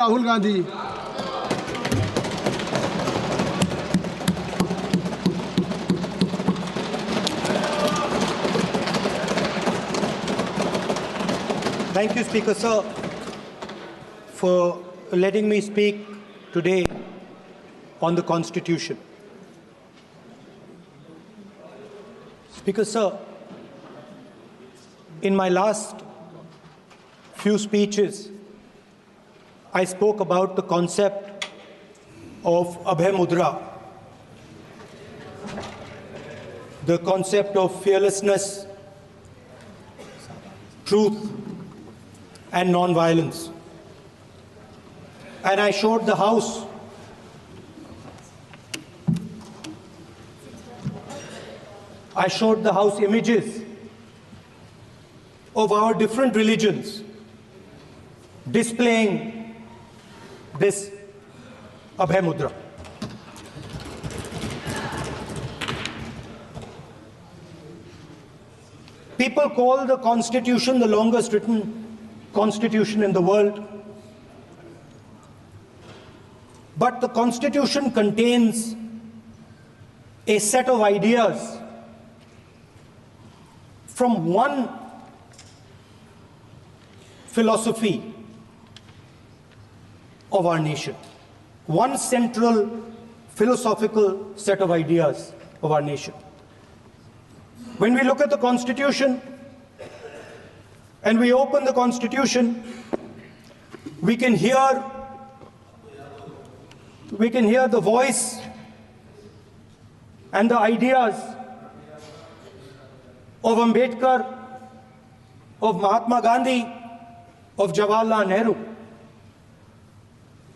Rahul Gandhi. Thank you, Speaker Sir, for letting me speak today on the Constitution. Speaker Sir, in my last few speeches, I spoke about the concept of Abhay Mudra, the concept of fearlessness, truth, and non-violence. And I showed the House images of our different religions displaying this Abhay Mudra. People call the Constitution the longest written Constitution in the world. But the Constitution contains a set of ideas from one philosophy of our nation, one central philosophical set of ideas of our nation. When we look at the Constitution and we open the Constitution, we can hear the voice and the ideas of Ambedkar, of Mahatma Gandhi, of Jawaharlal Nehru.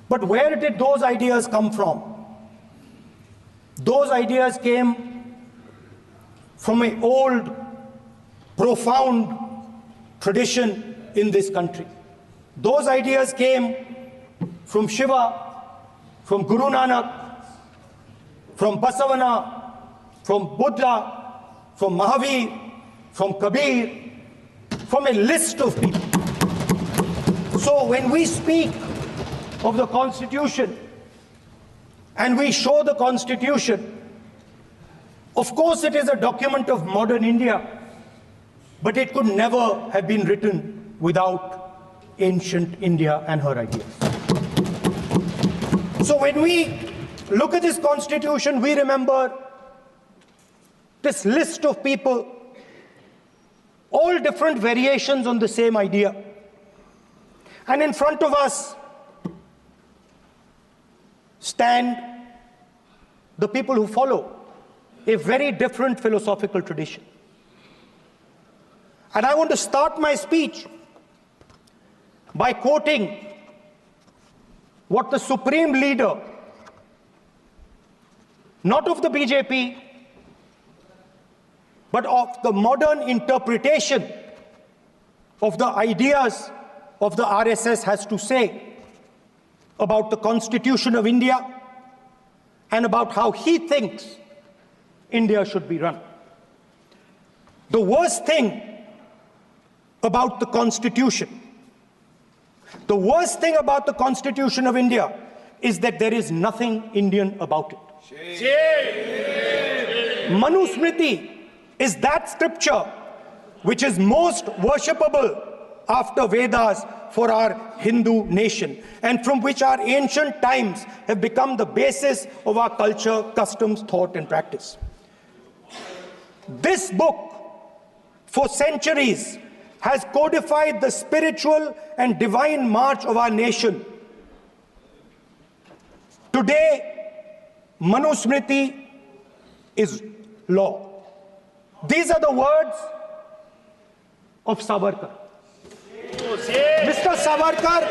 But where did those ideas come from? Those ideas came from an old, profound tradition in this country. Those ideas came from Shiva, from Guru Nanak, from Basavana, from Buddha, from Mahavir, from Kabir, from a list of people. So when we speak of the Constitution and we show the Constitution, of course it is a document of modern India, but it could never have been written without ancient India and her ideas. So when we look at this Constitution, we remember this list of people, all different variations on the same idea. And in front of us stand the people who follow a very different philosophical tradition. And I want to start my speech by quoting what the supreme leader, not of the BJP, but of the modern interpretation of the ideas of the RSS has to say about the Constitution of India and about how he thinks India should be run. The worst thing about the Constitution, the worst thing about the Constitution of India is that there is nothing Indian about it. Manusmriti is that scripture which is most worshipable after Vedas for our Hindu nation, and from which our ancient times have become the basis of our culture, customs, thought, and practice. This book, for centuries, has codified the spiritual and divine march of our nation. Today, Manusmriti is law. These are the words of Savarkar. Mr. Savarkar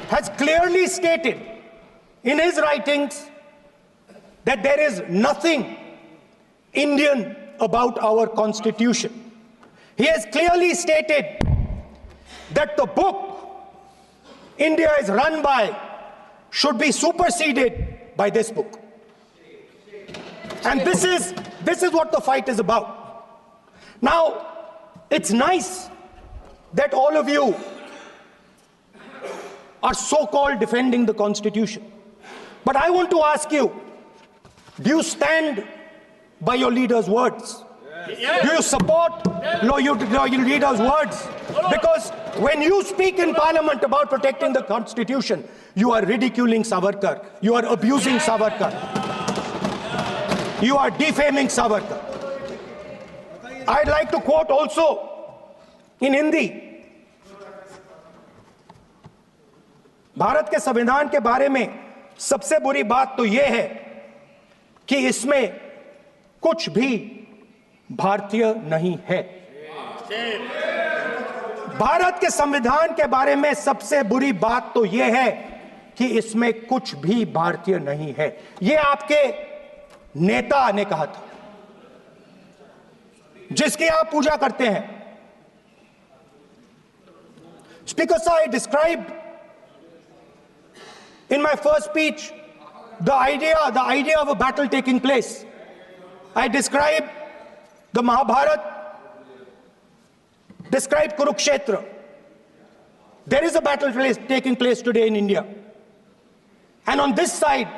has clearly stated in his writings that there is nothing Indian about our Constitution. He has clearly stated that the book India is run by should be superseded by this book. And this is what the fight is about. Now, it's nice that all of you are so-called defending the Constitution. But I want to ask you, do you stand by your leader's words? Do you support your leader's words? Because when you speak in Parliament about protecting the Constitution, you are ridiculing Savarkar, you are abusing Savarkar, you are defaming Savarkar. I'd like to quote also in Hindi. Bharat के संविधान के बारे में सबसे बुरी बात तो यह है कि इसमें कुछ भी भारतीय नहीं है। भारत के संविधान के बारे में सबसे बुरी बात तो यह है कि इसमें कुछ भी भारतीय नहीं है। यह आपके नेता ने कहा था, जिसकी आप पूजा करते हैं। Speaker sir, I described in my first speech the idea of a battle taking place. I described the Mahabharata, described Kurukshetra. There is a battle taking place today in India. And on this side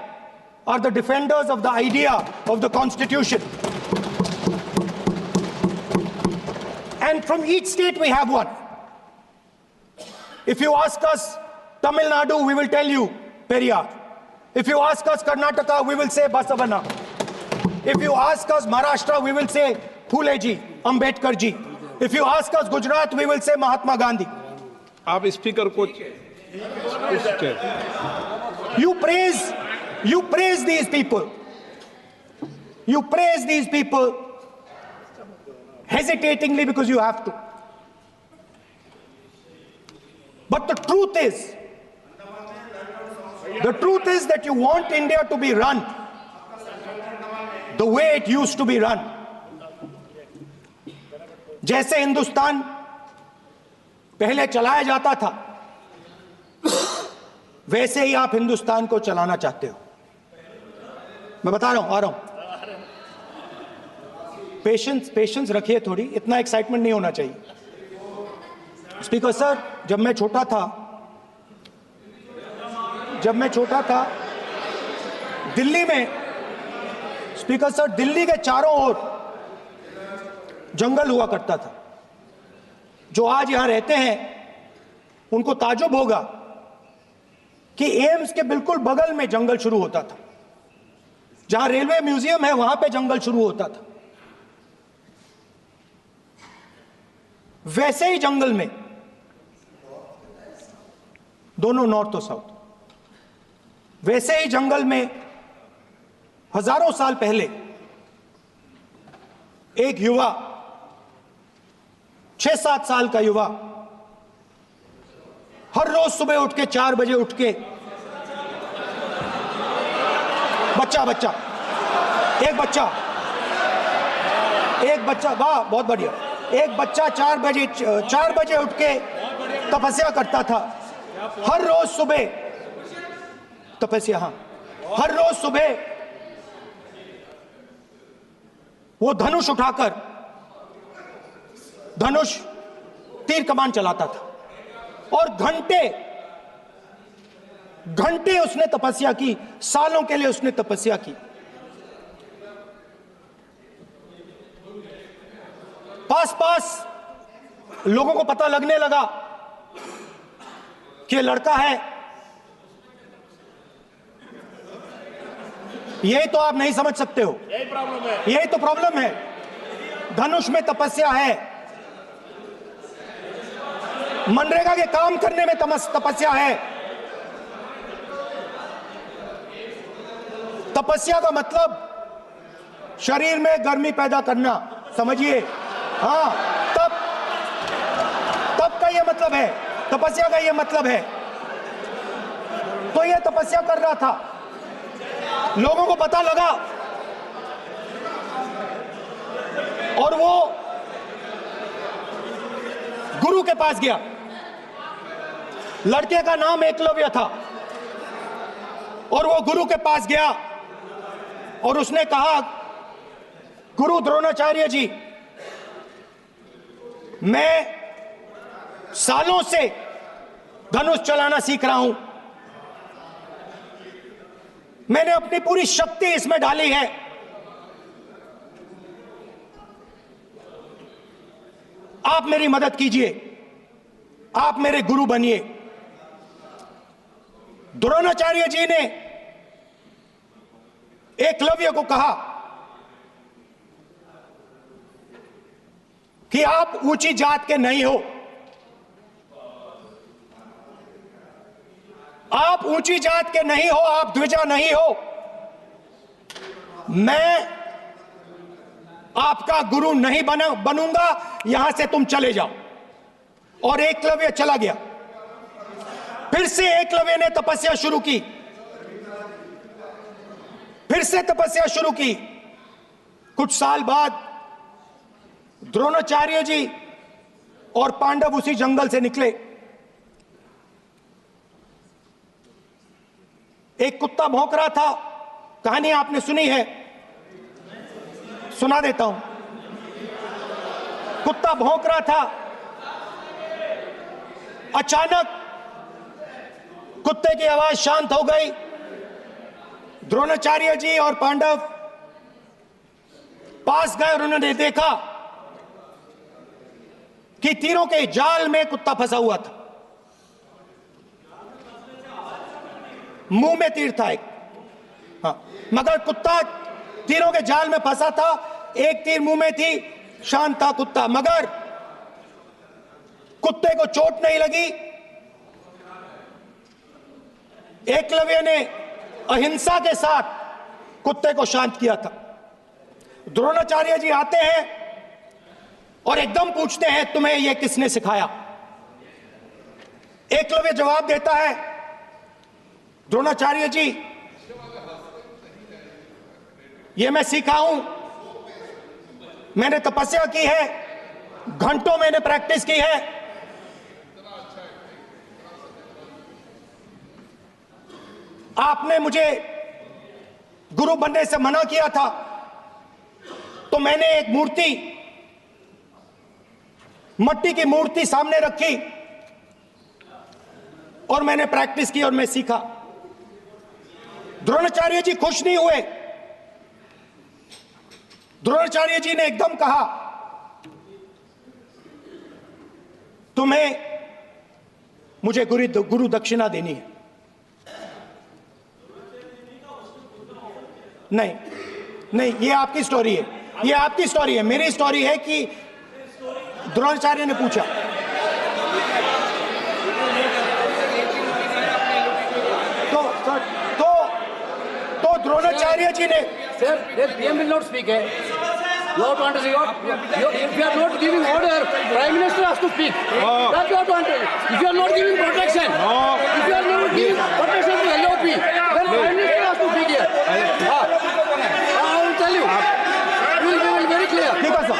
are the defenders of the idea of the Constitution. And from each state we have one. If you ask us Tamil Nadu, we will tell you Periyar. If you ask us Karnataka, we will say Basavana. If you ask us Maharashtra, we will say Phule ji, Ambedkar ji. If you ask us Gujarat, we will say Mahatma Gandhi. आप speaker को You praise these people. You praise these people hesitatingly because you have to. But the truth is that you want India to be run the way it used to be run. जैसे हिंदुस्तान पहले चलाया जाता था, वैसे ही आप हिंदुस्तान को चलाना चाहते हो। मैं बता रहा हूं, आ रहा हूं। पेशेंस रखिए थोड़ी, इतना एक्साइटमेंट नहीं होना चाहिए। स्पीकर सर, जब मैं छोटा था दिल्ली में, स्पीकर सर, दिल्ली के चारों ओर जंगल हुआ करता था। जो आज यहां रहते हैं उनको ताजुब होगा कि एम्स के बिल्कुल बगल में जंगल शुरू होता था। जहां रेलवे म्यूजियम है वहां पे जंगल शुरू होता था। वैसे ही जंगल में, दोनों नॉर्थ और साउथ, वैसे ही जंगल में हजारों साल पहले एक युवा, 6-7 साल का युवा, हर रोज सुबह उठ के 4 बजे उठ के, एक बच्चा, वाह बहुत बढ़िया, एक बच्चा 4 बजे उठ के तपस्या करता था। हर रोज सुबह तपस्या, हाँ, हर रोज सुबह वो धनुष उठाकर तीर कमान चलाता था और घंटे उसने तपस्या की, सालों के लिए उसने तपस्या की। पास लोगों को पता लगने लगा कि लड़का है। यही तो आप नहीं समझ सकते हो, यही तो प्रॉब्लम है। धनुष में तपस्या है, मनरेगा के काम करने में तपस्या है। तपस्या का मतलब शरीर में गर्मी पैदा करना, समझिए। हाँ, तब का ये मतलब है, तपस्या का ये मतलब है। तो ये तपस्या कर रहा था, लोगों को पता लगा और वो गुरु के पास गया। लड़के का नाम एकलव्य था और वो गुरु के पास गया और उसने कहा, गुरु द्रोणाचार्य जी, मैं सालों से धनुष चलाना सीख रहा हूं। मैंने अपनी पूरी शक्ति इसमें डाली है। आप मेरी मदद कीजिए, आप मेरे गुरु बनिए। द्रोणाचार्य जी ने एकलव्य को कहा कि आप ऊंची जात के नहीं हो, आप ऊंची जात के नहीं हो, आप द्विजा नहीं हो। मैं आपका गुरु नहीं बनूंगा, यहां से तुम चले जाओ। और एकलव्य चला गया। फिर से एकलव्य ने तपस्या शुरू की, फिर से तपस्या शुरू की। कुछ साल बाद द्रोणाचार्य जी और पांडव उसी जंगल से निकले। एक कुत्ता भौंक रहा था, कहानी आपने सुनी है, सुना देता हूं। कुत्ता भौंक रहा था, अचानक कुत्ते की आवाज शांत हो गई। द्रोणाचार्य जी और पांडव पास गए और उन्होंने देखा कि तीरों के जाल में कुत्ता फंसा हुआ था। मुंह में तीर था एक, हाँ, मगर कुत्ता तीरों के जाल में फंसा था। एक तीर मुंह में थी, शांत था कुत्ता, मगर कुत्ते को चोट नहीं लगी। एकलव्य ने अहिंसा के साथ कुत्ते को शांत किया था। द्रोणाचार्य जी आते हैं और एकदम पूछते हैं, तुम्हें यह किसने सिखाया? एकलव्य जवाब देता है, द्रोणाचार्य जी, यह मैं सीखा हूं, मैंने तपस्या की है, घंटों मैंने प्रैक्टिस की है। आपने मुझे गुरु बनने से मना किया था, तो मैंने एक मूर्ति, मट्टी की मूर्ति सामने रखी और मैंने प्रैक्टिस की और मैं सीखा। द्रोणाचार्य जी खुश नहीं हुए। द्रोणाचार्य जी ने एकदम कहा, तुम्हें मुझे गुरु दक्षिणा देनी है। नहीं नहीं, ये आपकी स्टोरी है, ये आपकी स्टोरी है। मेरी स्टोरी है कि द्रोणाचार्य ने पूछा, तो द्रोणाचार्य जी ने, Sir, the PM will not speak. You have to understand. If you are not giving order, Prime Minister has to speak. That's what you have to understand. If you are not giving protection, if you are not giving protection to LOP, then Prime Minister has to speak here. I will tell you. We will be very clear. ठीक है sir.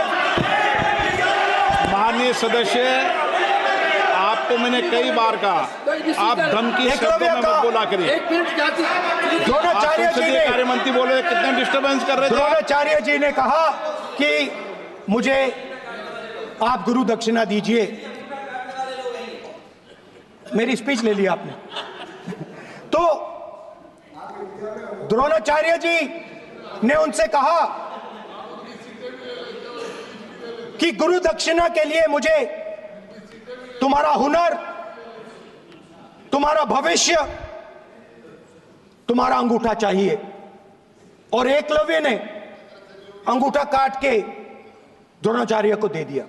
माननीय सदस्य, आपको मैंने कई बार कहा, आप धमकी शब्दों में मत बोला करिए। एक मिनट क्या थी? द्रोणाचार्य जी ने, कार्य मंत्री बोल रहे, कितने डिस्टर्बेंस कर रहे थे। द्रोणाचार्य जी ने कहा कि मुझे आप गुरु दक्षिणा दीजिए। मेरी स्पीच ले ली आपने। तो द्रोणाचार्य जी ने उनसे कहा कि गुरु दक्षिणा के लिए मुझे तुम्हारा हुनर, तुम्हारा भविष्य, तुम्हारा अंगूठा चाहिए। और एकलव्य ने अंगूठा काट के द्रोणाचार्य को दे दिया।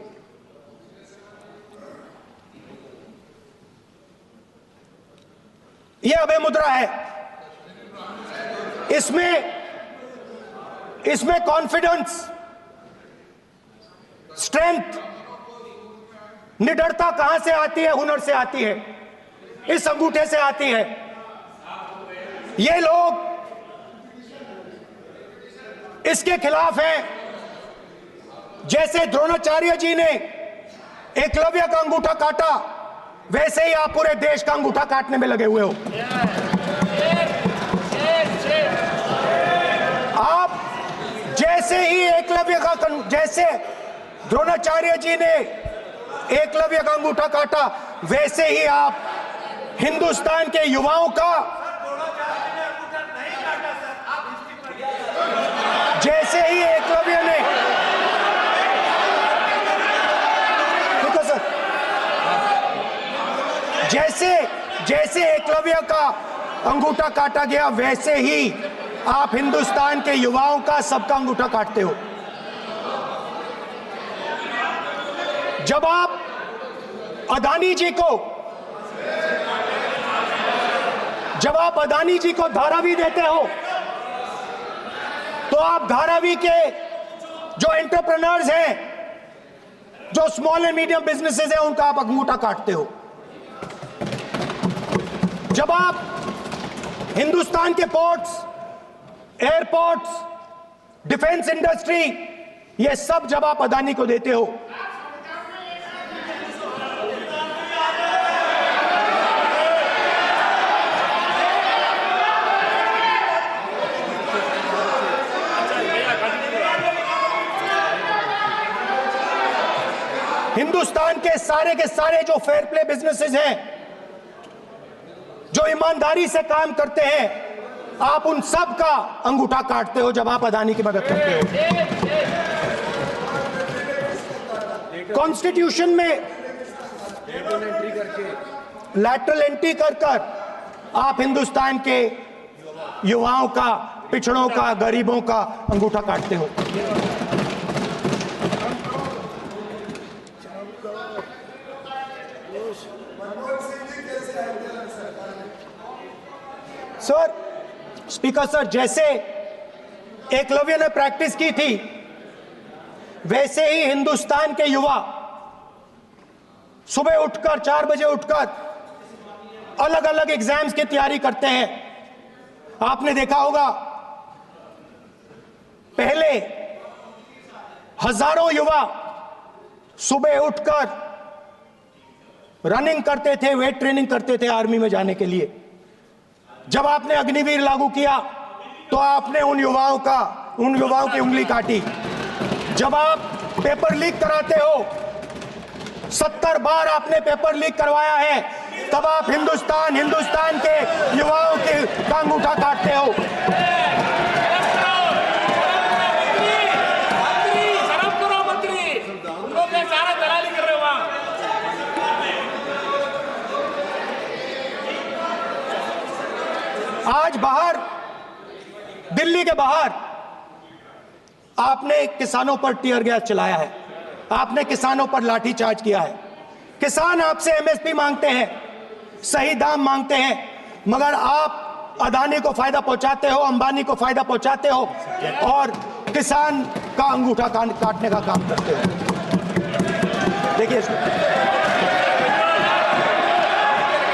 यह अभय मुद्रा है। इसमें कॉन्फिडेंस, स्ट्रेंथ, निडरता कहां से आती है? हुनर से आती है, इस अंगूठे से आती है। ये लोग इसके खिलाफ हैं। जैसे द्रोणाचार्य जी ने एकलव्य का अंगूठा काटा, वैसे ही आप पूरे देश का अंगूठा काटने में लगे हुए हो। आप जैसे ही एकलव्य का, जैसे द्रोणाचार्य जी ने एकलव्य का अंगूठा काटा, वैसे ही आप हिंदुस्तान के युवाओं का जैसे ही एकलव्य ने जैसे एकलव्य का अंगूठा काटा गया, वैसे ही आप हिंदुस्तान के युवाओं का सबका अंगूठा काटते हो। जब आप अदानी जी को धारावी देते हो, तो आप धारावी के जो एंटरप्रेन्योर्स हैं, जो स्मॉल एंड मीडियम बिजनेसेस हैं, उनका आप अंगूठा काटते हो। जब आप हिंदुस्तान के पोर्ट्स, एयरपोर्ट्स, डिफेंस इंडस्ट्री, ये सब जब आप अदानी को देते हो, हिंदुस्तान के सारे जो फेयर प्ले बिजनेसेस हैं, जो ईमानदारी से काम करते हैं, आप उन सब का अंगूठा काटते हो जब आप अदानी की मदद करते हो। कॉन्स्टिट्यूशन में लैटरल एंट्री कर आप हिंदुस्तान के युवाओं का, पिछड़ों का, गरीबों का अंगूठा काटते हो। सर, स्पीकर सर, जैसे एकलव्य ने प्रैक्टिस की थी, वैसे ही हिंदुस्तान के युवा सुबह उठकर 4 बजे उठकर अलग अलग एग्जाम्स की तैयारी करते हैं। आपने देखा होगा, पहले हजारों युवा सुबह उठकर रनिंग करते थे, वेट ट्रेनिंग करते थे आर्मी में जाने के लिए। जब आपने अग्निवीर लागू किया, तो आपने उन युवाओं की उंगली काटी। जब आप पेपर लीक कराते हो, 70 बार आपने पेपर लीक करवाया है, तब आप हिंदुस्तान के युवाओं के अंगूठा काटते हो। आज बाहर, दिल्ली के बाहर आपने किसानों पर टीयर गैस चलाया है, आपने किसानों पर लाठीचार्ज किया है। किसान आपसे एमएसपी मांगते हैं, सही दाम मांगते हैं, मगर आप अदानी को फायदा पहुंचाते हो, अंबानी को फायदा पहुंचाते हो और किसान का अंगूठा काटने का काम करते हो। देखिए,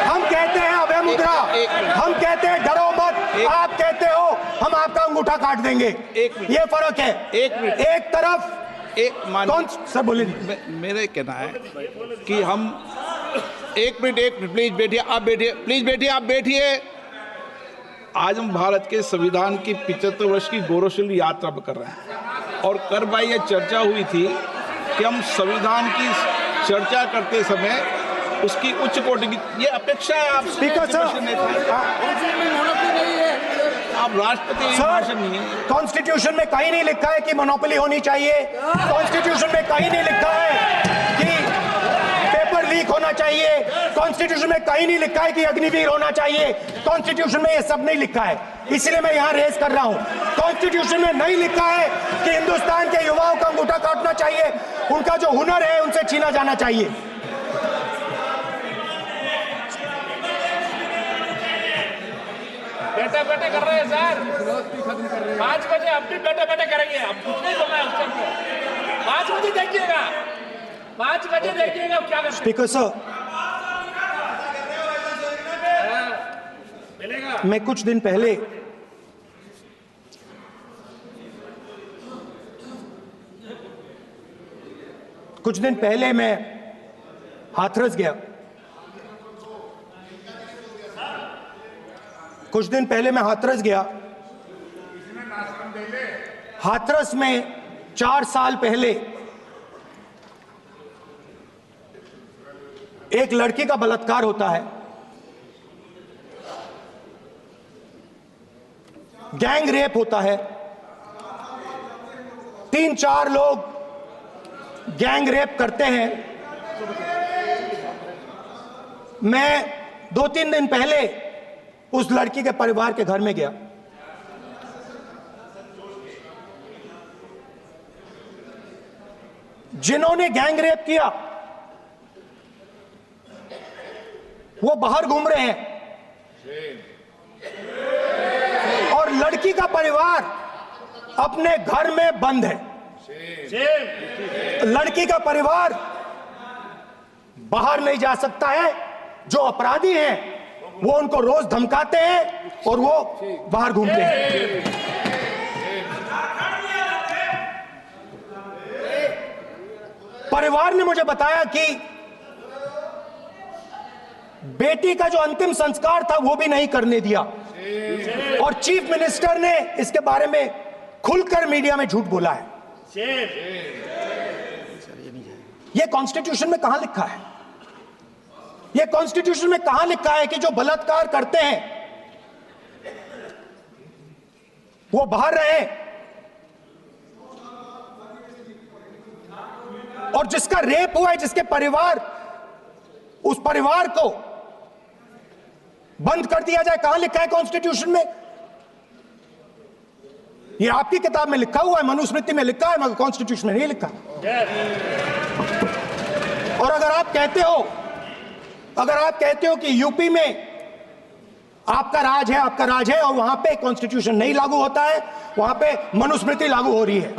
हम कहते हैं अभय मुद्रा, हम कहते हैं डरो मत, आप कहते हो हम आपका अंगूठा काट देंगे। ये फर्क है। एक तरफ कौन सर बोले, मेरे कहना है कि हम एक मिनट प्लीज बैठिए, आप बैठिए, प्लीज बैठिए, आप बैठिए। आज हम भारत के संविधान की 75 वर्ष की गौरवशाली यात्रा कर रहे हैं, और कल भाई ये चर्चा हुई थी कि हम संविधान की चर्चा करते समय उसकी उच्च कोटि की ये अपेक्षा है। आप स्पीकर सर, आप राष्ट्रपति नहीं है। कॉन्स्टिट्यूशन में कहीं नहीं लिखा है कि मोनोपोली होनी चाहिए। कॉन्स्टिट्यूशन में कहीं नहीं लिखा है कि पेपर लीक होना चाहिए। कॉन्स्टिट्यूशन में कहीं नहीं लिखा है कि अग्निवीर होना चाहिए। कॉन्स्टिट्यूशन में ये सब नहीं लिखा है, इसलिए मैं यहां रेस कर रहा हूं। कॉन्स्टिट्यूशन में नहीं लिखा है कि हिंदुस्तान के युवाओं का अंगूठा काटना चाहिए, उनका जो हुनर है उनसे छीना जाना चाहिए। बैठे कर रहे हैं सर, 5 बजे अब भी बैठे करेंगे। अब कुछ नहीं बोलना है उस टाइम पे। 5 बजे देखिएगा, 5 बजे देखिएगा क्या कर। स्पीकर सर, मिलेगा। मैं कुछ दिन पहले मैं हाथरस गया। हाथरस में 4 साल पहले एक लड़की का बलात्कार होता है। गैंग रेप होता है, 3-4 लोग गैंग रेप करते हैं। मैं 2-3 दिन पहले उस लड़की के परिवार के घर में गया। जिन्होंने गैंग रेप किया वो बाहर घूम रहे हैं और लड़की का परिवार अपने घर में बंद है। लड़की का परिवार बाहर नहीं जा सकता है। जो अपराधी हैं वो उनको रोज धमकाते हैं और वो बाहर घूमते हैं। परिवार ने मुझे बताया कि बेटी का जो अंतिम संस्कार था वो भी नहीं करने दिया और चीफ मिनिस्टर ने इसके बारे में खुलकर मीडिया में झूठ बोला है। यह कॉन्स्टिट्यूशन में कहां लिखा है? यह कॉन्स्टिट्यूशन में कहां लिखा है कि जो बलात्कार करते हैं वो बाहर रहे और जिसका रेप हुआ है, जिसके परिवार, उस परिवार को बंद कर दिया जाए? कहां लिखा है कॉन्स्टिट्यूशन में? यह आपकी किताब में लिखा हुआ है, मनुस्मृति में लिखा है, मगर कॉन्स्टिट्यूशन में नहीं लिखा। और अगर आप कहते हो कि यूपी में आपका राज है और वहां पे कॉन्स्टिट्यूशन नहीं लागू होता है, वहां पे मनुस्मृति लागू हो रही है।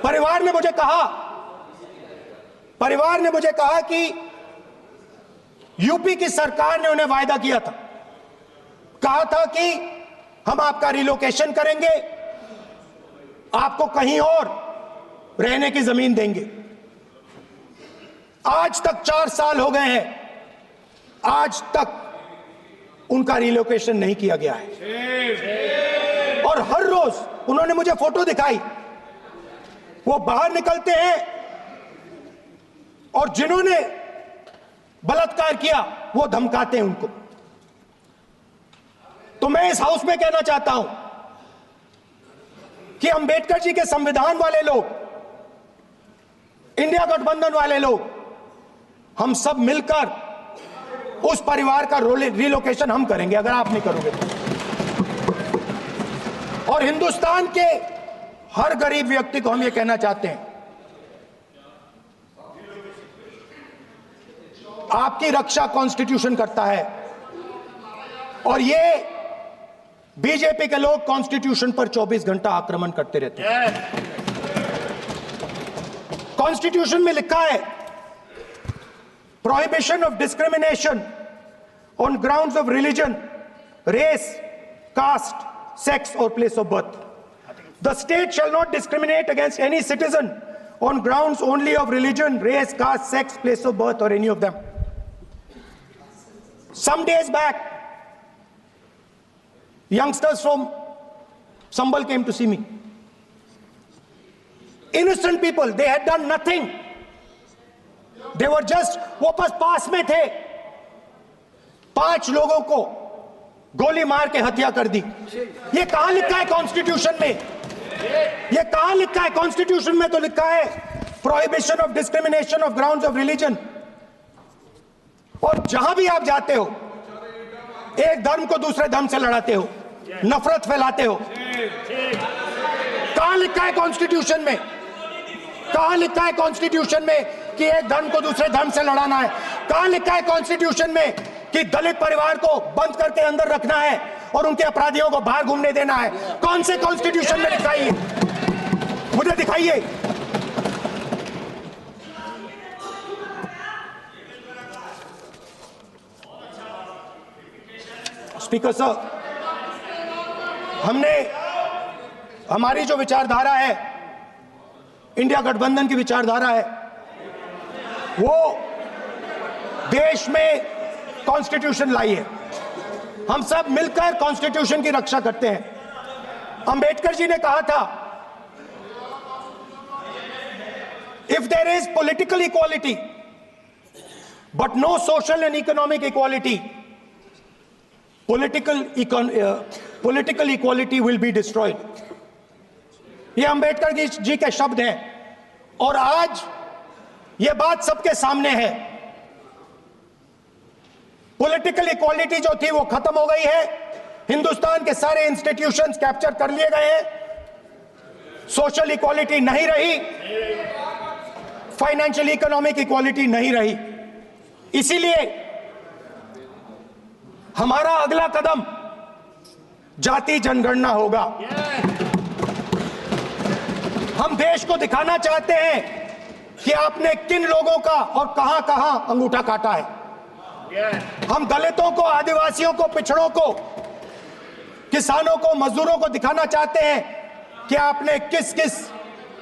परिवार ने मुझे कहा कि यूपी की सरकार ने उन्हें वायदा किया था, कहा था कि हम आपका रिलोकेशन करेंगे, आपको कहीं और रहने की जमीन देंगे। आज तक 4 साल हो गए हैं, आज तक उनका रिलोकेशन नहीं किया गया है। और हर रोज उन्होंने मुझे फोटो दिखाई, वो बाहर निकलते हैं और जिन्होंने बलात्कार किया वो धमकाते हैं उनको। तो मैं इस हाउस में कहना चाहता हूं कि अंबेडकर जी के संविधान वाले लोग, इंडिया गठबंधन वाले लोग, हम सब मिलकर उस परिवार का रिलोकेशन हम करेंगे अगर आप नहीं करोगे तो। और हिंदुस्तान के हर गरीब व्यक्ति को हम ये कहना चाहते हैं, आपकी रक्षा कॉन्स्टिट्यूशन करता है और ये बीजेपी के लोग कॉन्स्टिट्यूशन पर 24 घंटा आक्रमण करते रहते हैं। कॉन्स्टिट्यूशन में लिखा है prohibition of discrimination on grounds of religion, race, caste, sex और place of birth. The state shall not discriminate against any citizen on grounds only of religion, race, caste, sex, place of birth or any of them. Some days back, youngsters from Sambal came to see me. Innocent people, they had done nothing. They were just, वो बस पास में थे, 5 लोगों को गोली मार के हत्या कर दी। ये कहां लिखा है कॉन्स्टिट्यूशन में? ये कहां लिखा है? कॉन्स्टिट्यूशन में तो लिखा है prohibition of discrimination of grounds of religion. और जहां भी आप जाते हो, एक धर्म को दूसरे धर्म से लड़ाते हो, नफरत फैलाते हो। कहां लिखा है कॉन्स्टिट्यूशन में? कहां लिखा है कॉन्स्टिट्यूशन में कि एक धर्म को दूसरे धर्म से लड़ाना है? कहां लिखा है कॉन्स्टिट्यूशन में कि दलित परिवार को बंद करके अंदर रखना है और उनके अपराधियों को बाहर घूमने देना है? कौन से कॉन्स्टिट्यूशन में लिखा है? मुझे दिखाइए। स्पीकर साहब, हमारी जो विचारधारा है, इंडिया गठबंधन की विचारधारा है, वो देश में कॉन्स्टिट्यूशन लाई है। हम सब मिलकर कॉन्स्टिट्यूशन की रक्षा करते हैं। अंबेडकर जी ने कहा था, if there is political equality but no social and economic equality, political equality will be destroyed. ये अंबेडकर जी के शब्द हैं और आज ये बात सबके सामने है। पॉलिटिकल इक्वालिटी जो थी वो खत्म हो गई है। हिंदुस्तान के सारे इंस्टीट्यूशंस कैप्चर कर लिए गए हैं। सोशल इक्वालिटी नहीं रही, फाइनेंशियल इकोनॉमिक इक्वालिटी नहीं रही। इसीलिए हमारा अगला कदम जाति जनगणना होगा। हम देश को दिखाना चाहते हैं कि आपने किन लोगों का और कहां कहां अंगूठा काटा है। हम दलितों को, आदिवासियों को, पिछड़ों को, किसानों को, मजदूरों को दिखाना चाहते हैं कि आपने किस किस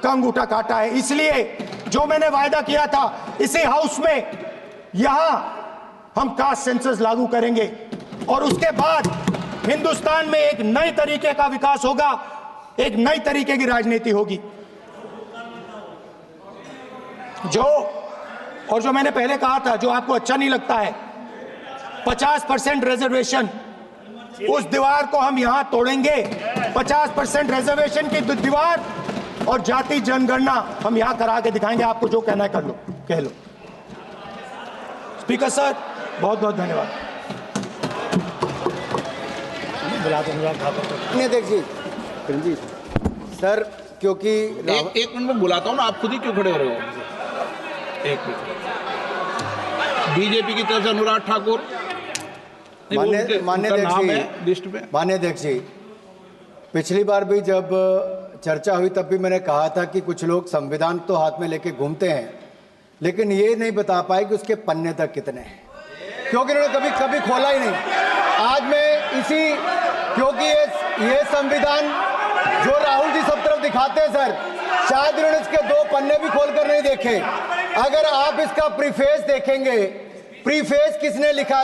का अंगूठा काटा है। इसलिए जो मैंने वायदा किया था, इसी हाउस में यहां हम कास्ट सेंसस लागू करेंगे और उसके बाद हिंदुस्तान में एक नए तरीके का विकास होगा, एक नई तरीके की राजनीति होगी। जो मैंने पहले कहा था, जो आपको अच्छा नहीं लगता है, 50% रिजर्वेशन, उस दीवार को हम यहां तोड़ेंगे। 50% रिजर्वेशन की दीवार और जाति जनगणना हम यहां करा के दिखाएंगे। आपको जो कहना है कर लो, कह लो। स्पीकर सर, बहुत बहुत धन्यवाद। देख जी सर, क्योंकि एक मिनट में बुलाता हूँ ना, आप खुद ही क्यों खड़े हो रहे हो? एक मिनट। बीजेपी की तरफ से अनुराग ठाकुर, मान्य अध्यक्ष जी, पिछली बार भी जब चर्चा हुई तब भी मैंने कहा था कि कुछ लोग संविधान तो हाथ में लेके घूमते हैं, लेकिन ये नहीं बता पाए कि उसके पन्ने तक कितने हैं, क्योंकि उन्होंने कभी खोला ही नहीं। आज मैं क्योंकि ये संविधान जो राहुल जी सब तरफ दिखाते हैं सर, शायद इन्होंने इसके 2 पन्ने भी खोलकर नहीं देखे। अगर आप इसका प्रीफेस देखेंगे, प्रीफेस किसने लिखा